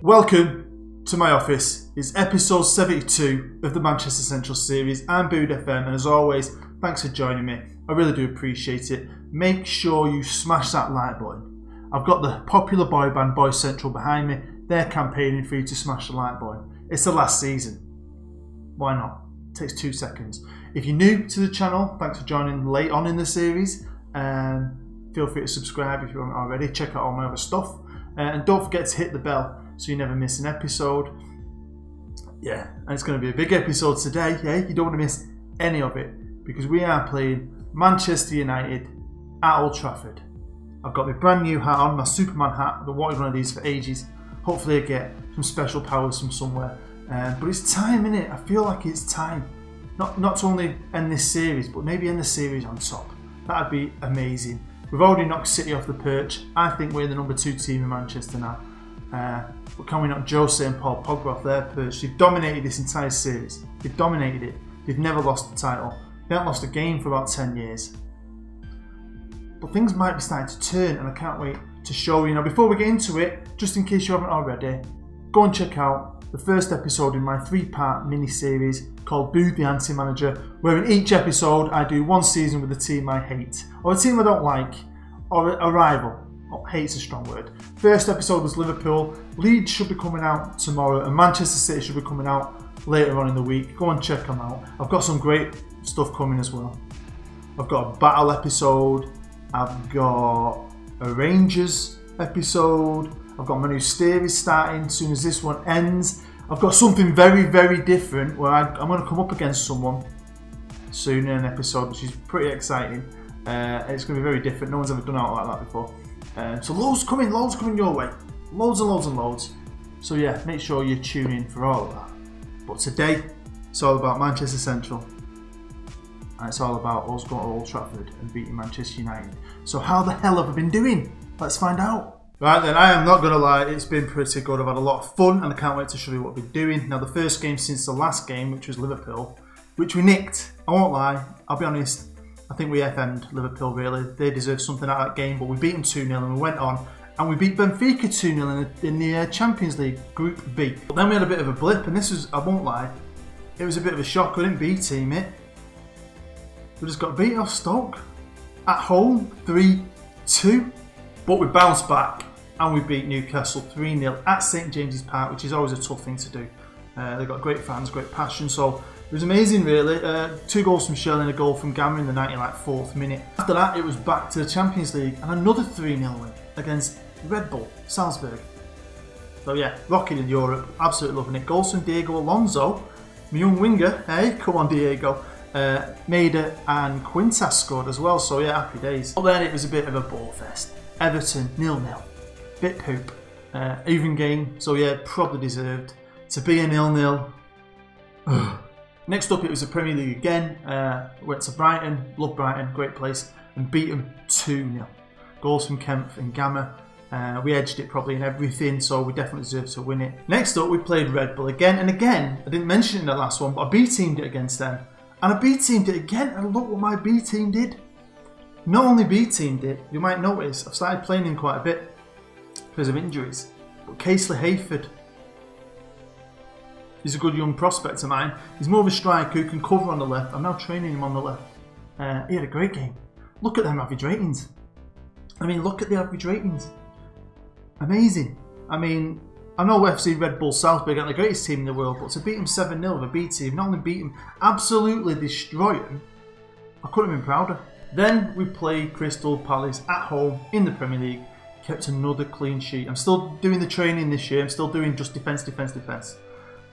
Welcome to my office. It's episode 72 of the Manchester Central series. I'm Bood FM, and as always, thanks for joining me. I really do appreciate it. Make sure you smash that like button. I've got the popular boy band Boys Central behind me. They're campaigning for you to smash the like button. It's the last season. Why not? It takes 2 seconds. If you're new to the channel, thanks for joining late on in the series. Feel free to subscribe if you haven't already. Check out all my other stuff. And don't forget to hit the bell so you never miss an episode. Yeah, and it's going to be a big episode today. Yeah, you don't want to miss any of it because we are playing Manchester United at Old Trafford. I've got my brand new hat on, my Superman hat. I've been wanting one of these for ages. Hopefully I get some special powers from somewhere. But it's time, innit? I feel like it's time. Not to only end this series, but maybe end the series on top. That'd be amazing. We've already knocked City off the perch. I think we're the number 2 team in Manchester now. But can we knock Jose and Paul Pogba off their perch? They've dominated this entire series. They've dominated it. They've never lost the title. They haven't lost a game for about 10 years. But things might be starting to turn, and I can't wait to show you. Now, before we get into it, just in case you haven't already, go and check out the first episode in my 3-part mini-series called Bood the Anti-Manager, where in each episode I do one season with a team I hate, or a team I don't like, or a rival. Oh, hate's a strong word. First episode was Liverpool. Leeds should be coming out tomorrow, and Manchester City should be coming out later on in the week. Go and check them out. I've got some great stuff coming as well. I've got a battle episode. I've got a Rangers episode. I've got my new series starting as soon as this one ends. I've got something very, very different where I'm going to come up against someone soon in an episode, which is pretty exciting. It's going to be very different. No one's ever done it like that before. So loads coming your way. Loads and loads and loads. So yeah, make sure you tune in for all of that. But today, it's all about Manchester Central. And it's all about us going to Old Trafford and beating Manchester United. So how the hell have I been doing? Let's find out. Right then, I am not going to lie, it's been pretty good. I've had a lot of fun and I can't wait to show you what we're doing. Now the first game since the last game, which was Liverpool, which we nicked. I won't lie, I'll be honest. I think we FM'd Liverpool really. They deserved something out of that game, but we beat them 2-0 and we went on and we beat Benfica 2-0 in the Champions League Group B. But then we had a bit of a blip, and this was, I won't lie, it was a bit of a shock. We didn't B-team it. We just got beat off Stoke at home 3-2, but we bounced back and we beat Newcastle 3-0 at St James's Park, which is always a tough thing to do. They've got great fans, great passion, so it was amazing really. 2 goals from Shell and a goal from Gamma in the 94th minute. After that it was back to the Champions League and another 3-0 win against Red Bull Salzburg. So yeah, rocking in Europe, absolutely loving it. Goals from Diego Alonso, my young winger, hey, come on Diego. Maida and Quintas scored as well, so yeah, happy days. But then it was a bit of a ball fest. Everton 0-0, bit poop, even game, so yeah, probably deserved to be a 0-0. Next up, it was the Premier League again. Went to Brighton, love Brighton, great place, and beat them 2-0. Goals from Kempf and Gamma. We edged it probably in everything, so we definitely deserved to win it. Next up, we played Red Bull again, and again, I didn't mention it in the last one, but I B-teamed it against them. And I B-teamed it again, and look what my B-team did. Not only B-teamed it, you might notice, I've started playing him quite a bit because of injuries, but Casely Hayford, he's a good young prospect of mine. He's more of a striker who can cover on the left. I'm now training him on the left. He had a great game. Look at them average ratings. I mean, look at the average ratings. Amazing. I mean, I know FC Red Bull Salzburg aren't the greatest team in the world, but to beat him 7-0 with a B team, not only beat him, absolutely destroy him, I couldn't have been prouder. Then we played Crystal Palace at home in the Premier League. Kept another clean sheet. I'm still doing the training this year. I'm still doing just defence, defence, defence.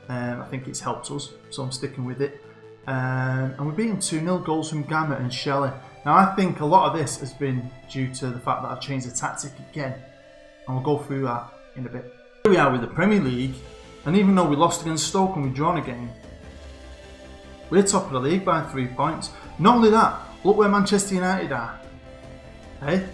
I think it's helped us, so I'm sticking with it. And we beat them 2-0, goals from Gamma and Shelley. Now I think a lot of this has been due to the fact that I've changed the tactic again. And we'll go through that in a bit. Here we are with the Premier League, and even though we lost against Stoke and we've drawn a game, we're top of the league by 3 points. Not only that, look where Manchester United are. Hey?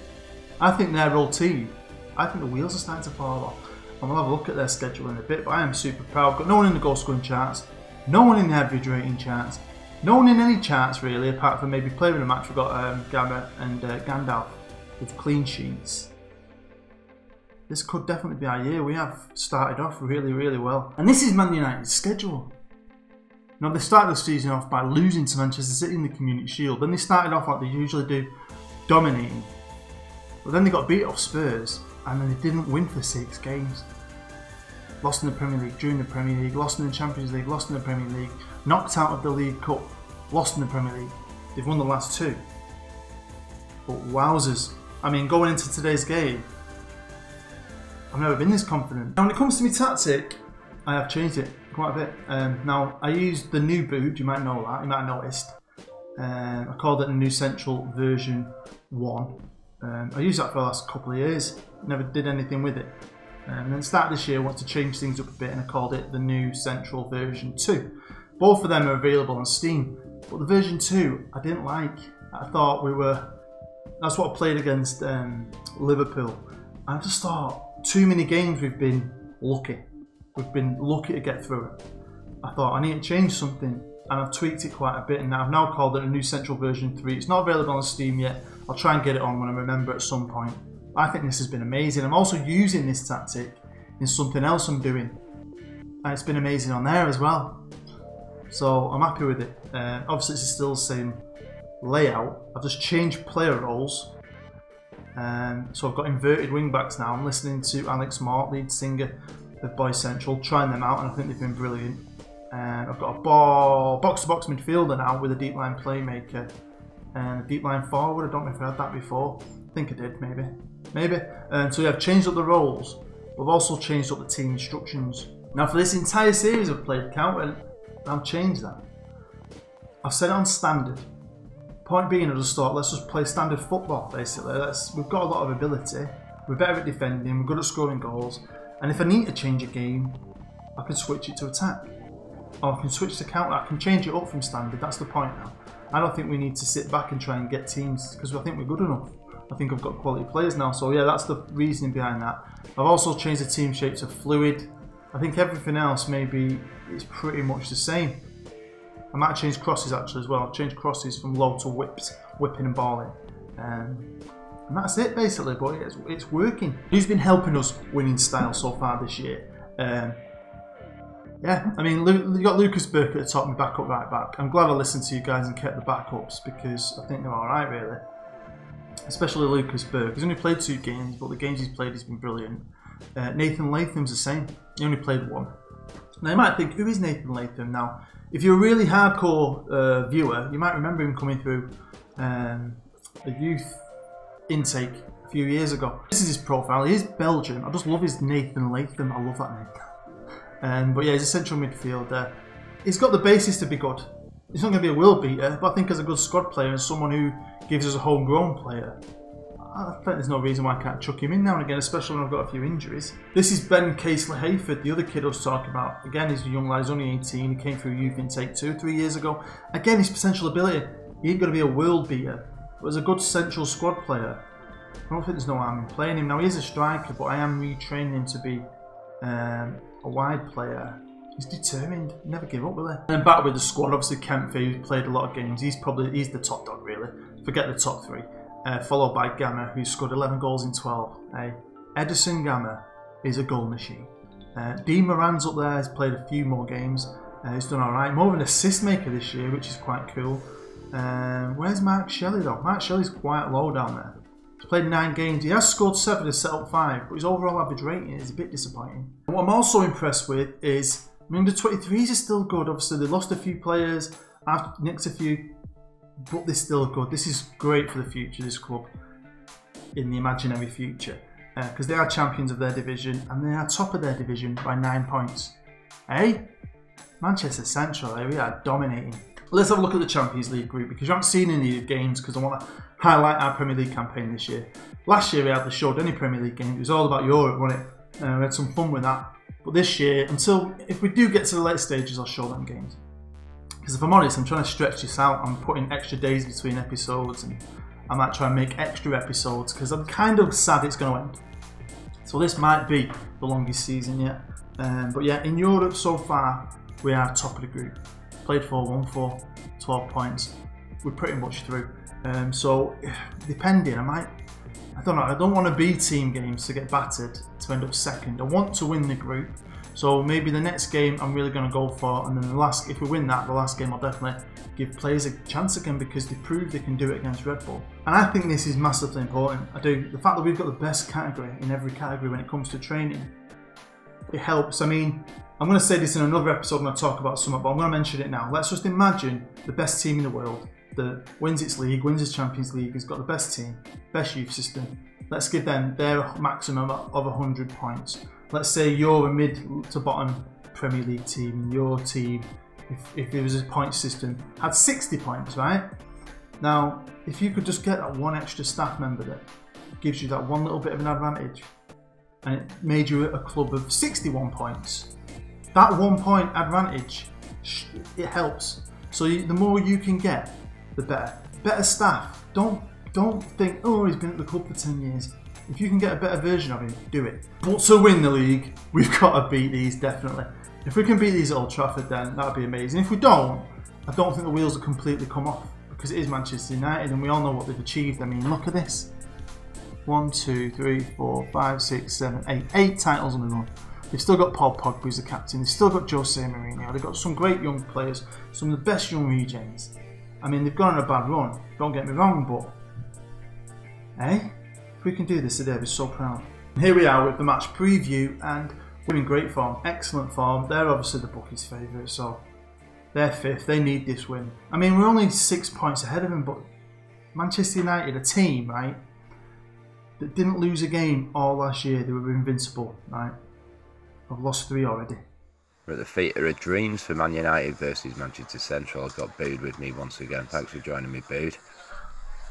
I think they're old team. I think the wheels are starting to fall off. And we'll have a look at their schedule in a bit, but I am super proud. Got no one in the goal scoring charts, no one in the average rating charts, no one in any charts really, apart from maybe player in the match. We've got Gamma and Gandalf with clean sheets. this could definitely be our year. We have started off really, really well. And this is Man United's schedule. Now, they started the season off by losing to Manchester City in the Community Shield. Then they started off like they usually do, dominating. But then they got beat off Spurs, and then they didn't win for 6 games. Lost in the Premier League, during the Premier League, lost in the Champions League, lost in the Premier League, knocked out of the League Cup, lost in the Premier League. They've won the last 2. But wowzers. I mean, going into today's game, I've never been this confident. Now, when it comes to my tactic, I have changed it quite a bit. Now, I used the new boot, you might know that, you might have noticed. I called it the new Central version 1. I used that for the last couple of years, never did anything with it. And then at the start of this year, I wanted to change things up a bit and I called it the new Central version 2. Both of them are available on Steam, but the version 2 I didn't like. I thought that's what I played against Liverpool. I just thought, too many games we've been lucky. We've been lucky to get through it. I thought I need to change something, and I've tweaked it quite a bit, and I've now called it a new Central version 3. It's not available on Steam yet. I'll try and get it on when I remember at some point. I think this has been amazing. I'm also using this tactic in something else I'm doing, and it's been amazing on there as well. So I'm happy with it. Obviously it's still the same layout. I've just changed player roles. So I've got inverted wing backs now. I'm listening to Alex Mort, lead singer of Boys Central, trying them out, and I think they've been brilliant. I've got a box-to-box midfielder now with a deep line playmaker and a deep line forward. I don't know if I had that before. I think I did, maybe. So yeah, I've changed up the roles, but I've also changed up the team instructions. Now for this entire series I've played counter, I've changed that. I've set it on standard. Point being, I just thought, let's just play standard football basically. We've got a lot of ability, we're better at defending, we're good at scoring goals, and if I need to change a game, I can switch it to attack. Or I can switch to counter, I can change it up from standard, that's the point now. I don't think we need to sit back and try and get teams, because I think we're good enough. I think I've got quality players now, so yeah, that's the reasoning behind that. I've also changed the team shape to fluid. I think everything else maybe is pretty much the same. I might have changed crosses actually as well. I've changed crosses from low to whipping and balling. And that's it basically, but it's working. Who's been helping us win in style so far this year? Yeah, I mean, you got Lucas Burke at the top and backup right back. I'm glad I listened to you guys and kept the backups because I think they're alright really. Especially Lucas Burke. He's only played 2 games, but the games he's played has been brilliant. Nathan Latham's the same. He only played 1. Now you might think, who is Nathan Latham? Now, if you're a really hardcore viewer, you might remember him coming through a youth intake a few years ago. This is his profile. He is Belgian. I just love his Nathan Latham. I love that name. But yeah, he's a central midfielder. He's got the basis to be good. He's not going to be a world beater, but I think as a good squad player and someone who gives us a homegrown player, I think there's no reason why I can't chuck him in now and again, especially when I've got a few injuries. This is Ben Casely-Hayford, the other kid I was talking about. Again, he's a young lad, he's only 18, he came through youth intake 2 or 3 years ago. Again, his potential ability, he ain't going to be a world beater, but as a good central squad player, I don't think there's no harm in playing him. Now, he is a striker, but I am retraining him to be a wide player. He's determined, never give up, will he? And then back with the squad, obviously Kempfer, who's played a lot of games. He's the top dog, really. Forget the top 3. Followed by Gamma, who's scored 11 goals in 12. Edison Gamma is a goal machine. Dean Moran's up there, has played a few more games. He's done alright. More of an assist maker this year, which is quite cool. Where's Mark Shelley though? Mark Shelley's quite low down there. He's played 9 games. He has scored 7 and set up 5, but his overall average rating is a bit disappointing. And what I'm also impressed with is, I mean, the 23s are still good. Obviously, they lost a few players, nicked a few, but they're still good. This is great for the future, this club, in the imaginary future, because they are champions of their division and they are top of their division by 9 points. Manchester Central, we are dominating. Let's have a look at the Champions League group, because you haven't seen any of the games, because I want to highlight our Premier League campaign this year. Last year we hardly showed any Premier League games. It was all about Europe, wasn't it? We had some fun with that. But this year, if we do get to the late stages, I'll show them games. Because if I'm honest, I'm trying to stretch this out. I'm putting extra days between episodes, and I might try and make extra episodes, because I'm kind of sad it's going to end. So this might be the longest season yet. But yeah, in Europe so far, we are top of the group. Played 4-1-4, 12 points. We're pretty much through. So depending, I don't know. I don't want to be team games to get battered to to end up second. I want to win the group. So maybe the next game I'm really going to go for, and then the last, if we win that, the last game I'll definitely give players a chance again because they proved they can do it against Red Bull. And I think this is massively important. I do. The fact that we've got the best category in every category when it comes to training, it helps. I mean, I'm going to say this in another episode when I talk about something, but I'm going to mention it now. Let's just imagine the best team in the world that wins its league, wins its Champions League, has got the best team, best youth system. Let's give them their maximum of 100 points. Let's say you're a mid to bottom Premier League team, and your team, if there was a point system, had 60 points, right? Now, if you could just get that one extra staff member that gives you that one little bit of an advantage, and it made you a club of 61 points, that 1 point advantage, it helps. So the more you can get, the better. Better staff. Don't think, oh, he's been at the club for 10 years. If you can get a better version of him, do it. But to win the league, we've got to beat these, definitely. If we can beat these at Old Trafford, then that would be amazing. If we don't, I don't think the wheels will completely come off, because it is Manchester United and we all know what they've achieved. I mean, look at this. 1, 2, 3, 4, 5, 6, 7, 8. 8 titles on the run. They've still got Paul Pogba, who's the captain. They've still got Jose Mourinho. They've got some great young players, some of the best young regens. I mean, they've gone on a bad run, don't get me wrong, but hey, if we can do this today, I'd be so proud. And here we are with the match preview, and we're in great form, excellent form. They're obviously the bookies' favourite, so they're fifth. They need this win. I mean, we're only 6 points ahead of them, but Manchester United, a team, right, that didn't lose a game all last year. They were invincible, right? I've lost 3 already. We're at the theatre of dreams for Man United versus Manchester Central. I've got Bood with me once again. Thanks for joining me, Bood.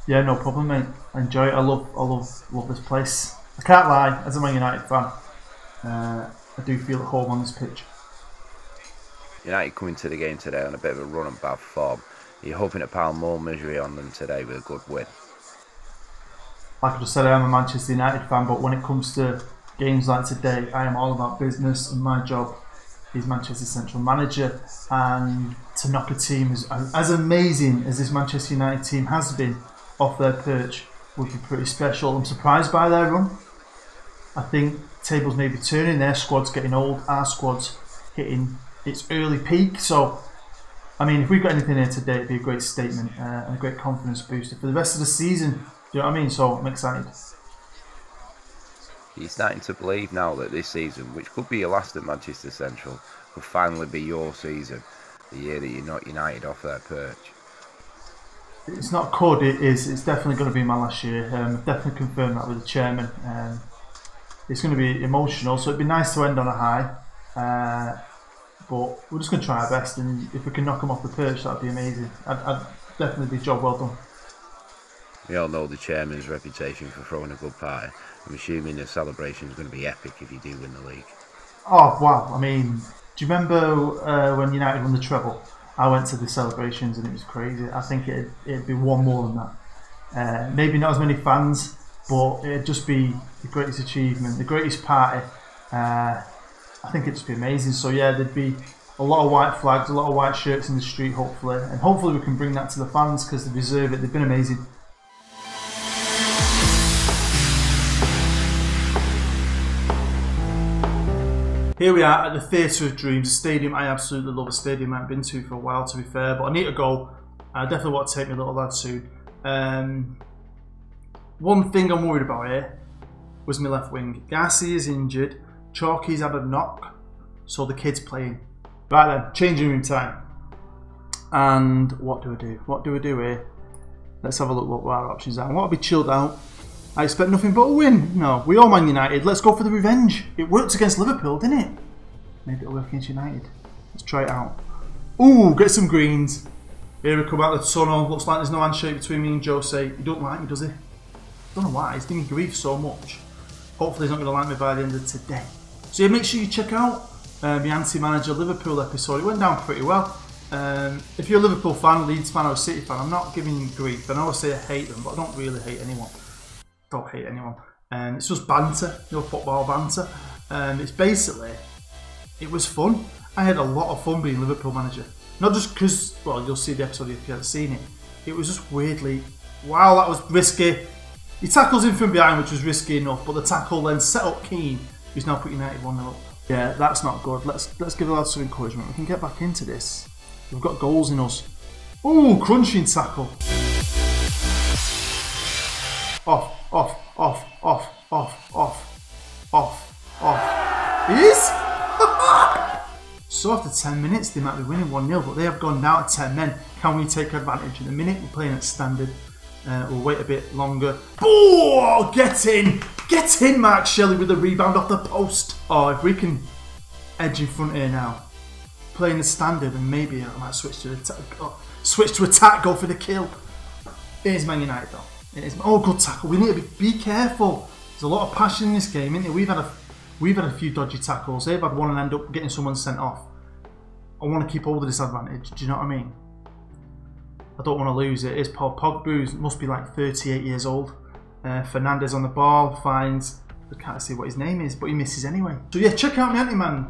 Yeah, no problem, mate. I enjoy it. I love this place. I can't lie, as a Man United fan, I do feel at home on this pitch. United coming to the game today on a bit of a run and bad form. You're hoping to pile more misery on them today with a good win. Like I just said, I am a Manchester United fan, but when it comes to games like today, I am all about business, and my job is Manchester Central manager, and to knock a team as amazing as this Manchester United team has been off their perch would be pretty special. I'm surprised by their run. I think tables may be turning, their squad's getting old, our squad's hitting its early peak. So, I mean, if we've got anything here today, it'd be a great statement and a great confidence booster for the rest of the season. Do you know what I mean? So I'm excited. You're starting to believe now that this season, which could be your last at Manchester Central, could finally be your season, the year that you're not United off their perch. It's not could, it is. It's definitely going to be my last year. I've definitely confirmed that with the chairman. It's going to be emotional, so it'd be nice to end on a high. But we're just going to try our best, and if we can knock them off the perch, that'd be amazing. I'd definitely be job well done. We all know the chairman's reputation for throwing a good party. I'm assuming the celebration is going to be epic if you do win the league. Oh, wow. I mean, do you remember when United won the treble? I went to the celebrations and it was crazy. I think it'd be one more than that. Maybe not as many fans, but it'd just be the greatest achievement, the greatest party. I think it'd just be amazing. So yeah, there'd be a lot of white flags, a lot of white shirts in the street, hopefully. And hopefully we can bring that to the fans because they deserve it. They've been amazing. Here we are at the Theatre of Dreams, a stadium I absolutely love, a stadium I haven't been to for a while, to be fair, but I need to go. I definitely want to take my little lad soon. One thing I'm worried about here was my left wing. Garcia's injured, Chalky's had a knock, so the kid's playing. Right then, changing room time. And what do I do? What do I do here? Let's have a look what our options are. I want to be chilled out. I expect nothing but a win. No, we all Man United. Let's go for the revenge. It worked against Liverpool, didn't it? Maybe it'll work against United. Let's try it out. Ooh, get some greens. Here we come out of the tunnel. Looks like there's no handshake between me and Jose. He don't like me, does he? Don't know why. He's giving me grief so much. Hopefully he's not going to like me by the end of today. So yeah, make sure you check out the anti-manager Liverpool episode. It went down pretty well. If you're a Liverpool fan, Leeds fan or a City fan, I'm not giving you grief. I know I say I hate them, but I don't really hate anyone. Don't hate anyone. It's just banter, you know, football banter. It's basically, it was fun. I had a lot of fun being Liverpool manager. Not just because, well, you'll see the episode if you haven't seen it. It was just weirdly, wow, that was risky. He tackles him from behind, which was risky enough, but the tackle then set up Keane He's now put United 1-0 up. Yeah, that's not good. Let's give the lads some encouragement. We can get back into this. We've got goals in us. Ooh, crunching tackle. Off. He is? So after 10 minutes, they might be winning 1-0, but they have gone down to 10 men. Can we take advantage? In a minute, we're playing at standard. We'll wait a bit longer. Oh, get in! Get in, Mark Shelley, with the rebound off the post. Oh, if we can edge in front here now, playing the standard, and maybe I might switch to attack. Switch to attack, go for the kill. It is Man United though. It is. Oh, good tackle. We need to be careful. There's a lot of passion in this game, isn't it? We've had a few dodgy tackles. They've had one and end up getting someone sent off. I want to keep hold of this advantage. Do you know what I mean? I don't want to lose it. It's Paul Pogba, must be like 38 years old. Fernandez on the ball, finds, I can't see what his name is, but he misses anyway. So yeah, check out my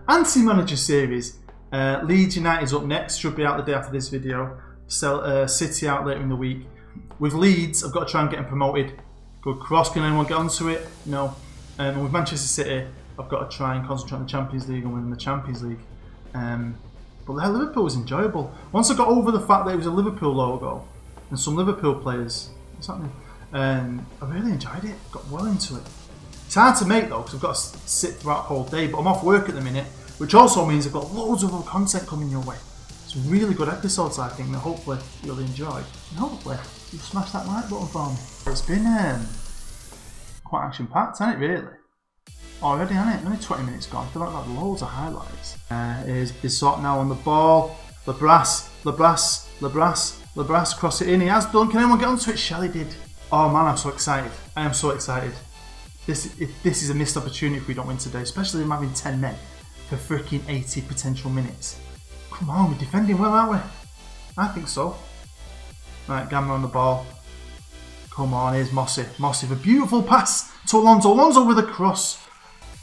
anti-manager series. Leeds United's up next, should be out the day after this video. City out later in the week. With Leeds, I've got to try and get them promoted. Good cross, can anyone get onto it? No. And with Manchester City, I've got to try and concentrate on the Champions League and win the Champions League. But Liverpool was enjoyable. Once I got over the fact that it was a Liverpool logo and some Liverpool players, what's happening? I really enjoyed it. Got well into it. It's hard to make though because I've got to sit throughout the whole day. But I'm off work at the minute, which also means I've got loads of other content coming your way. Some really good episodes, I think, that hopefully you'll enjoy. And hopefully you'll smash that like button for me. It's been quite action-packed, hasn't it? Really. Already, hasn't it? Only 20 minutes gone. I feel like I've got loads of highlights. Is Bissot now on the ball. Labras, cross it in. He has done. Can anyone get onto it? Shelley did. Oh man, I'm so excited. I am so excited. This is a missed opportunity if we don't win today, especially them having 10 men for freaking 80 potential minutes. Come on, we're defending well, aren't we? I think so. Right, Gamma on the ball. Come on, here's Mossy. Mossy with a beautiful pass to Alonso. Alonso with a cross.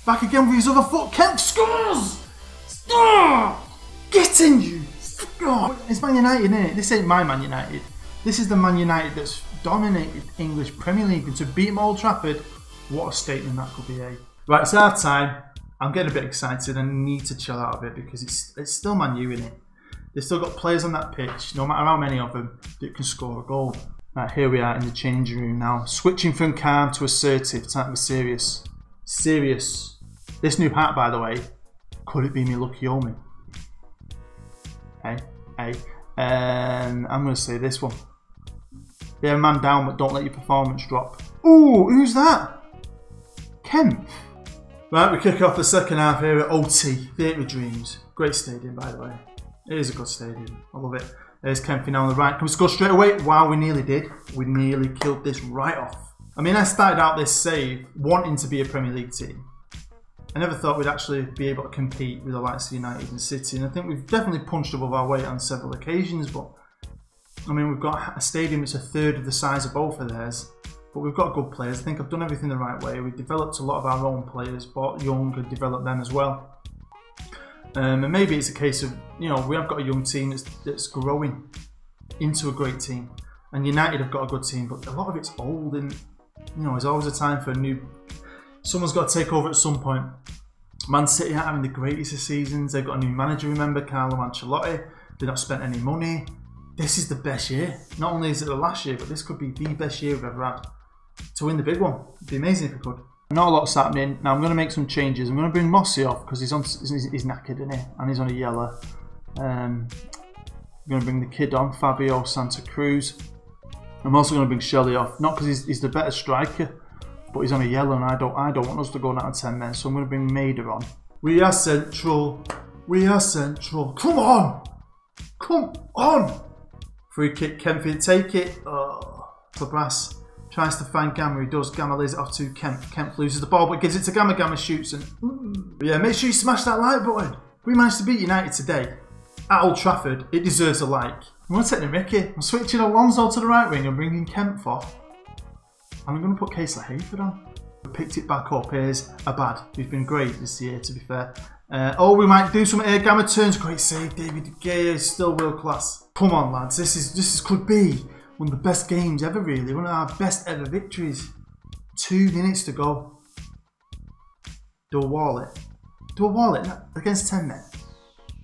Back again with his other foot. Kemp scores! Get in, you! It's Man United, isn't it? This ain't my Man United. This is the Man United that's dominated English Premier League. And to beat them Old Trafford, what a statement that could be, eh? Right, it's our time. I'm getting a bit excited and need to chill out a bit because it's still Man U, innit? They've still got players on that pitch, no matter how many of them, that can score a goal. Right, here we are in the changing room now. Switching from calm to assertive. Time to be serious. Serious. This new hat, by the way, could it be me lucky omen? Hey. I'm going to say this one. Yeah, man down, but don't let your performance drop. Ooh, who's that? Kemp. Right, we kick off the second half here at OT, Theatre of Dreams. Great stadium, by the way. It is a good stadium. I love it. There's Kempy now on the right. Can we score straight away? Wow, we nearly did. We nearly killed this right off. I mean, I started out this save wanting to be a Premier League team. I never thought we'd actually be able to compete with the likes of United and City. And I think we've definitely punched above our weight on several occasions. But, I mean, we've got a stadium that's a third of the size of both of theirs. But we've got good players. I think I've done everything the right way. We've developed a lot of our own players, bought young and developed them as well. And maybe it's a case of, you know, we have got a young team that's growing into a great team. And United have got a good team, but a lot of it's old and, you know, there's always a time for a new... Someone's got to take over at some point. Man City aren't having the greatest of seasons. They've got a new manager, remember, Carlo Ancelotti. They've not spent any money. This is the best year. Not only is it the last year, but this could be the best year we've ever had to win the big one. It'd be amazing if we could. Not a lot's happening. Now I'm going to make some changes. I'm going to bring Mossy off because he's knackered, isn't he? And he's on a yellow. I'm going to bring the kid on, Fabio Santa Cruz. I'm also going to bring Shelley off, not because he's the better striker, but he's on a yellow and I don't want us to go down to 10 men, so I'm going to bring Maida on. We are central. We are central. Come on! Come on! Free kick, Kempy, take it. Oh, Labras tries to find Gamma, he does. Gamma lays it off to Kemp. Kemp loses the ball, but gives it to Gamma. Gamma shoots and... But yeah, make sure you smash that like button. If we managed to beat United today at Old Trafford, it deserves a like. I'm going to take the Mickey. I'm switching Alonso to the right wing and bringing Kemp off. And I'm going to put Casey Hayford on. We picked it back up. Here's Abad, who's been great this year, to be fair. Oh, we might do something here. Gamma turns. Great save. David De Gea is still world class. Come on, lads. This could be one of the best games ever, really. One of our best ever victories. 2 minutes to go. Do a wallet. Do a wallet against 10 men.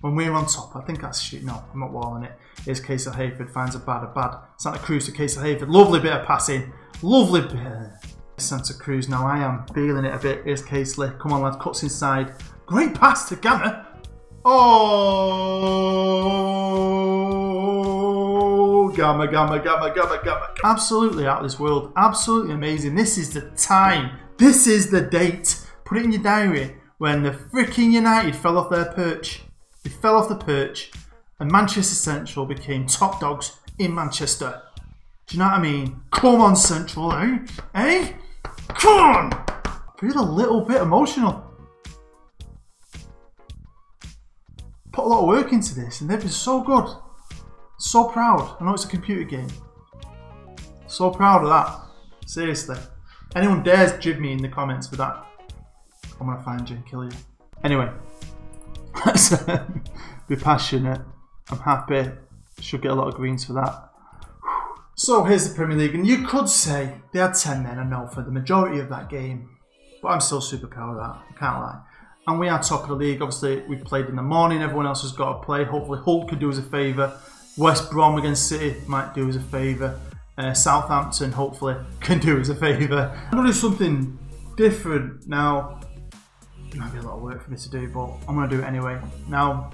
When we're on top, I think that's shit. No, I'm not walling it. Here's Casey Hayford, finds a bad. Santa Cruz to Casey Hayford. Lovely bit of passing. Lovely bit. Santa Cruz, now I am feeling it a bit. Here's Casey. Come on, lad, cuts inside. Great pass to Gamma. Oh, Gamma. Absolutely out of this world. Absolutely amazing. This is the time. This is the date. Put it in your diary when the freaking United fell off their perch. They fell off the perch and Manchester Central became top dogs in Manchester. Do you know what I mean? Come on, Central, eh? Eh? Come on! I feel a little bit emotional. Put a lot of work into this and they've been so good. So proud. I know it's a computer game. So proud of that. Seriously. Anyone dares jib me in the comments for that, I'm going to find you and kill you. Anyway. Let's be passionate. I'm happy. Should get a lot of greens for that. So here's the Premier League, and you could say they had 10 men, I know, for the majority of that game, but I'm still super proud of that, I can't lie. And we are top of the league. Obviously we played in the morning, everyone else has got to play. Hopefully Hull could do us a favour. West Brom against City might do us a favour. Southampton hopefully can do us a favour. I'm going to do something different now. It might be a lot of work for me to do, but I'm going to do it anyway. Now,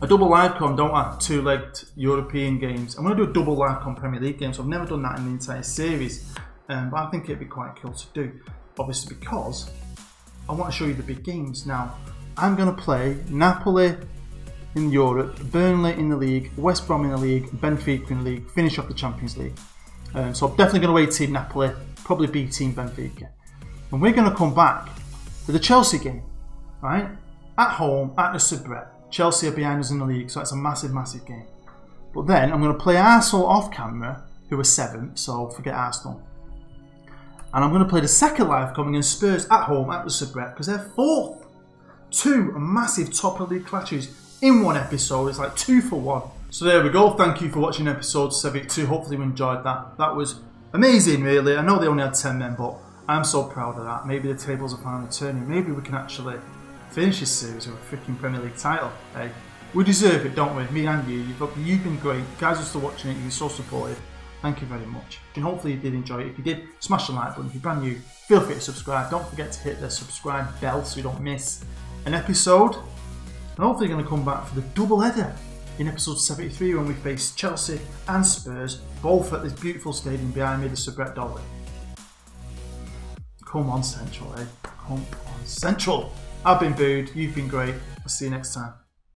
a double live com, don't I? Two-legged European games. I'm going to do a double live com Premier League game, so I've never done that in the entire series. But I think it'd be quite cool to do. Obviously because I want to show you the big games. Now, I'm going to play Napoli in Europe, Burnley in the league, West Brom in the league, Benfica in the league, finish off the Champions League. So I'm definitely going to away team Napoli, probably B team Benfica. And we're going to come back for the Chelsea game, right? At home, at the Subret. Chelsea are behind us in the league, so it's a massive, massive game. But then I'm going to play Arsenal off camera, who are 7th, so forget Arsenal. And I'm going to play the second live coming in Spurs at home at the Subret, because they're 4th. 2 massive top of the league clashes in one episode. It's like 2 for 1. So there we go. Thank you for watching episode 72. Hopefully you enjoyed that. That was amazing, really. I know they only had 10 men, but I'm so proud of that. Maybe the tables are finally turning. Maybe we can actually finish this series with a freaking Premier League title. Hey, we deserve it, don't we? Me and you. You've been great. You guys are still watching it. You've been so supportive. Thank you very much. And hopefully you did enjoy it. If you did, smash the like button. If you're brand new, feel free to subscribe. Don't forget to hit the subscribe bell so you don't miss an episode. And hopefully you're going to come back for the double header in episode 73 when we face Chelsea and Spurs, both at this beautiful stadium behind me, the Subret Dolly. Come on, Central, eh? Come on, Central. I've been booed. You've been great. I'll see you next time.